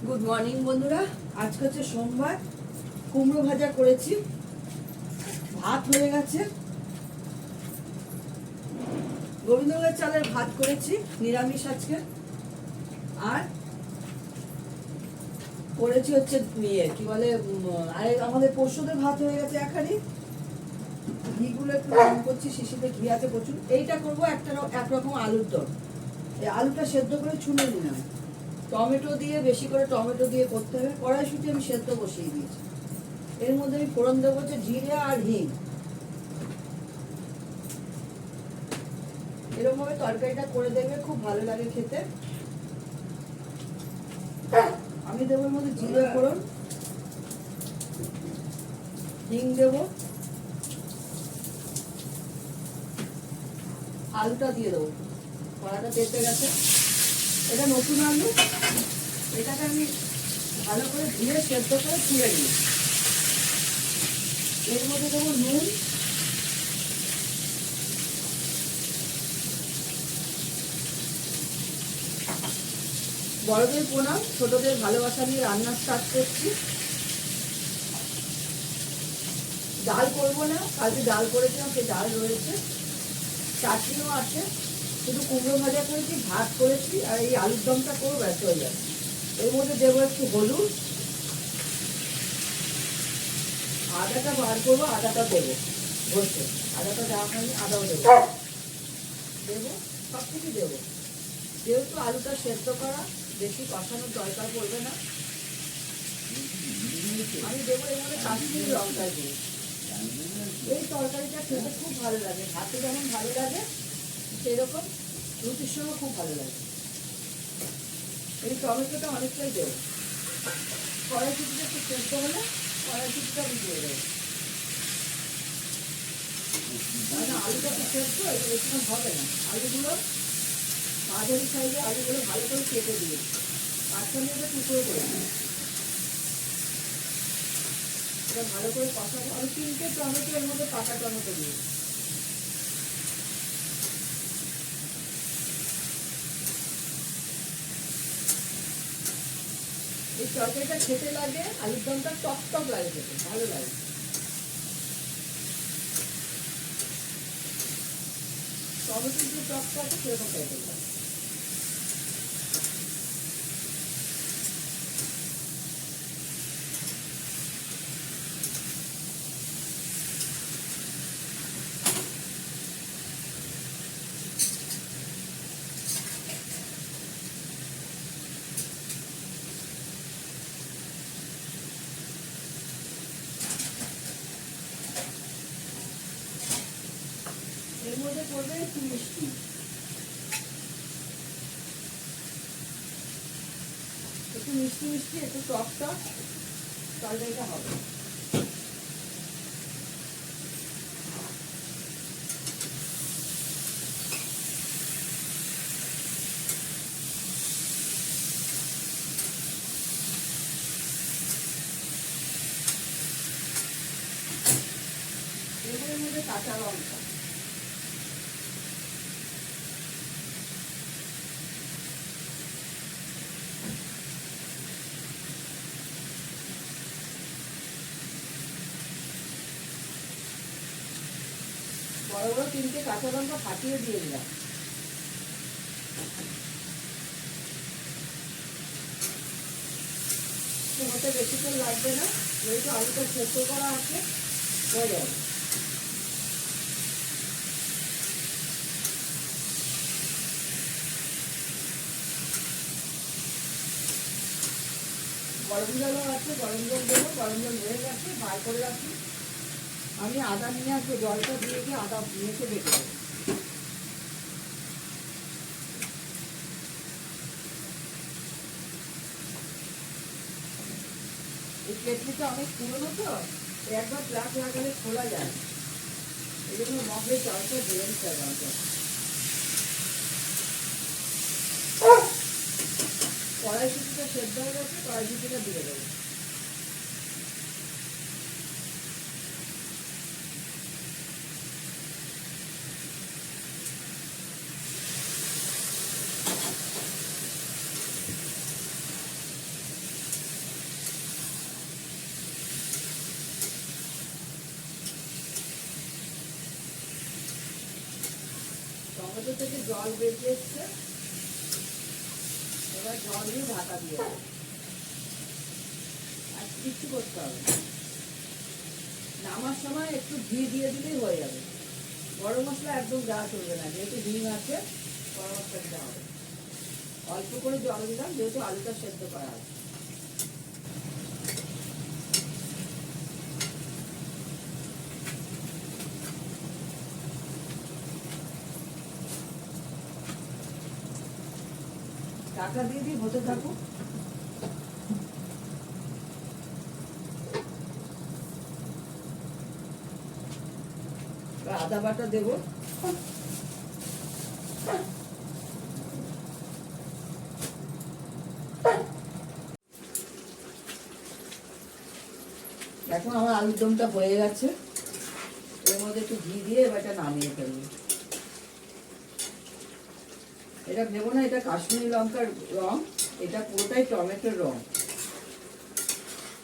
Good morning বন্ধুরা। আজকে হচ্ছে সোমবার। কুমড়ো ভাজা করেছি, ভাত হয়ে গেছে, গোবিন্দভোগের চালের ভাত করেছি নিরামিষ আজকে, আর করেছি হচ্ছে কি বলে আমাদের পরশুদের ভাত হয়ে গেছে একারি। ঘিগুলো একটু কম করছি, শিশিতে ঘি আছে প্রচুর। এইটা করবো একরকম আলুর দম। এই আলুটা সেদ্ধ করে ছুলে নিলাম, টমেটো দিয়ে বেশি করে টমেটো দিয়ে করতে হবে। কড়াইশুঁটি আমি সেদ্ধ বসিয়ে দিয়েছি, এর মধ্যে আমি ফোড়ন দেবো হচ্ছে জিরে আর হিং। এরকম ভাবে তরকারিটা করে দেবে, খুব ভালো লাগে খেতে। আমি দেবো এর মধ্যে জিরে ফোড়ন, হিং দেবো, আলুটা দিয়ে দেবো। কড়াটা পেতে গেছে, এটা নতুন আলু, এটাকে আমি ভালো করে ধুয়ে সেদ্ধ করে তুলে নিই। এর মধ্যে দেবো নুন, বড়দের প্রণাম, ছোটদের ভালোবাসা নিয়ে রান্না স্টার্ট করছি। ডাল করবো না, কালকে ডাল করেছিলাম, সেই ডাল রয়েছে, চাটনিও আছে। শুধু কুমড়ো ভাজা করেছি, ভাত করেছি, আর এই আলুর দমটা করবো, ব্যস্ত হয়ে যাবে। এর মধ্যে দেবো একটু হলুদ, আদাটা বার করবো, আদাটা দেবো বলছে, আদাটা দেওয়া হয়নি, আদাও দেবো, সব কিছু দেবো। যেহেতু আলুটা সেদ্ধ করা, বেশি কষানোর দরকার পড়বে না। আমি দেবো এর মধ্যে কাশ্মীরি লঙ্কা দিয়ে। এই তরকারিটা খেতে খুব ভালো লাগে, ভাতে যেমন ভালো লাগে সেরকম রুটির সঙ্গে খুব ভালো লাগে। এই টমেটোটা অনেকটাই দেবো। কড়াইশুঁটিটা একটু সেদ্ধ হলে কড়াইশুঁটিটা আমি দিয়ে দেবো, কারণ আলুটা তো সেদ্ধ, এটা বেশি হবে না। আলুগুলো মাঝারি সাইজে আলুগুলো ভালো করে কেটে দিয়েছি, মাঝখানে টুকরো করে এটা ভালো করে কষাবো। আমি 3টে টমেটো এর মধ্যে পাকা টমেটো দিয়েছি। এই তরকারিটা খেতে লাগে, আলুর দমটা টক টক লাগে, খেতে ভালো লাগে। টমেটোর যে টকটা আছে সেরকম টাইপের লাগে। এর মধ্যে পড়বে একটু মিষ্টি, একটু মিষ্টি মিষ্টি, একটু টক টক তরকারিটা হবে। এর মধ্যে কাঁচা লঙ্কা, বড় বড় 3টে কাঁচা লঙ্কা ফাটিয়ে দিয়ে দিলাম। হতে বেশিক্ষণ লাগবে না, যেহেতু আলুটা সেদ্ধ করা আছে, হয়ে যাবে। গরম জলও আছে, গরম জল দেবো, গরম জল হয়ে গেছে, বার করে রাখি। আমি আদা নিয়ে আসবো, জলটা দিয়ে গিয়ে আদা মেখে বেটে দেবো। এই কেটলিটা অনেক পুরোনো তো, একবার প্লাগ লাগালে খোলা যায়, এই জন্য মগের জলটা দিয়ে দিতে হবে। কড়াইশুঁটিটা সেদ্ধ হয়ে গেছে, কড়াইশুঁটিটা দিয়ে দেবো। ভেতর থেকে জল বেরিয়ে এসছে, এবার জল দিয়ে ঢাকা দিয়ে দেবো। আর কিচ্ছু করতে হবে না। নামার সময় একটু ঘি দিয়ে দিলেই হয়ে যাবে। গরম মশলা একদম দেওয়া চলবে না, যেহেতু ডিম আছে গরম মশলা দেওয়া হবে। অল্প করে জল দিলাম, যেহেতু আলুটা সেদ্ধ করা আছে। ঢাকা দিয়ে দিই, হতে থাকুক। আদা বাটা দেবো, এখন আমার আলুর দমটা হয়ে গেছে। এর মধ্যে একটু ঘি দিয়ে এবার এটা নামিয়ে ফেলবো। এটা ভেবো না এটা কাশ্মীরি লঙ্কার রং, এটা পুরোটাই টমেটোর রং।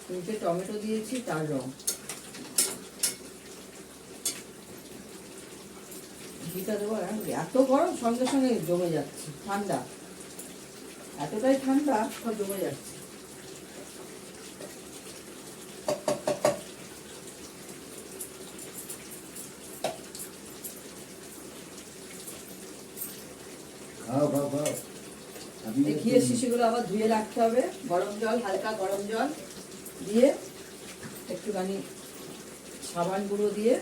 3টে টমেটো দিয়েছি, তার রং। ঘিটা দেবো। এত গরম, সঙ্গে সঙ্গে জমে যাচ্ছে। ঠান্ডা, এতটাই ঠান্ডা, সব জমে যাচ্ছে। ঘিয়ের শিশিগুলো আবার ধুয়ে রাখতে হবে। গরম জল, হালকা গরম জল দিয়ে একটুখানি সাবান গুঁড়ো দিয়ে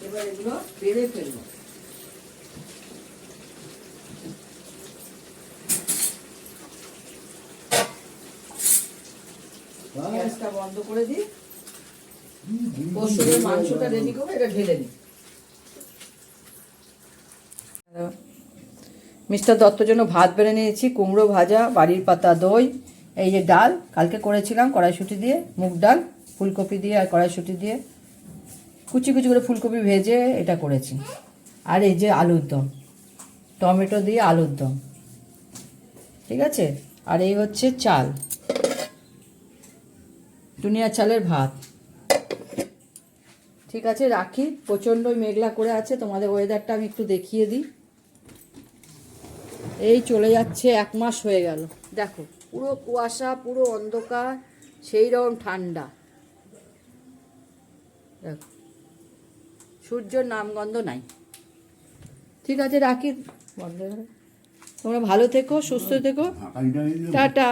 এবার এগুলো বেড়ে ফেলবো। গ্যাসটা বন্ধ করে দিই। পশুদের মাংসটা রেডি করবো, এটা ঢেলে নিই। মিস্টার দত্তর জন্য ভাত বেড়ে নিয়েছি, কুমড়ো ভাজা, বাড়ির পাতা দই, এই যে ডাল কালকে করেছিলাম কড়াইশুঁটি দিয়ে, মুগ ডাল, ফুলকপি দিয়ে আর কড়াইশুঁটি দিয়ে কুচি কুচি করে ফুলকপি ভেজে এটা করেছি। আর এই যে আলুর দম, টমেটো দিয়ে আলুর দম, ঠিক আছে। আর এই হচ্ছে চাল, দুনিয়া চালের ভাত। ঠিক আছে, রাখি। প্রচণ্ড মেঘলা করে আছে, তোমাদের ওয়েদারটা আমি একটু দেখিয়ে দিই। এই চলে যাচ্ছে, 1 মাস হয়ে গেল। দেখো পুরো কুয়াশা, পুরো অন্ধকার, সেই রকম ঠান্ডা। দেখো সূর্যর নামগন্ধ নাই। ঠিক আছে, রাখি। বন্ধ। তোমরা ভালো থেকো, সুস্থ থেকো, টাটা।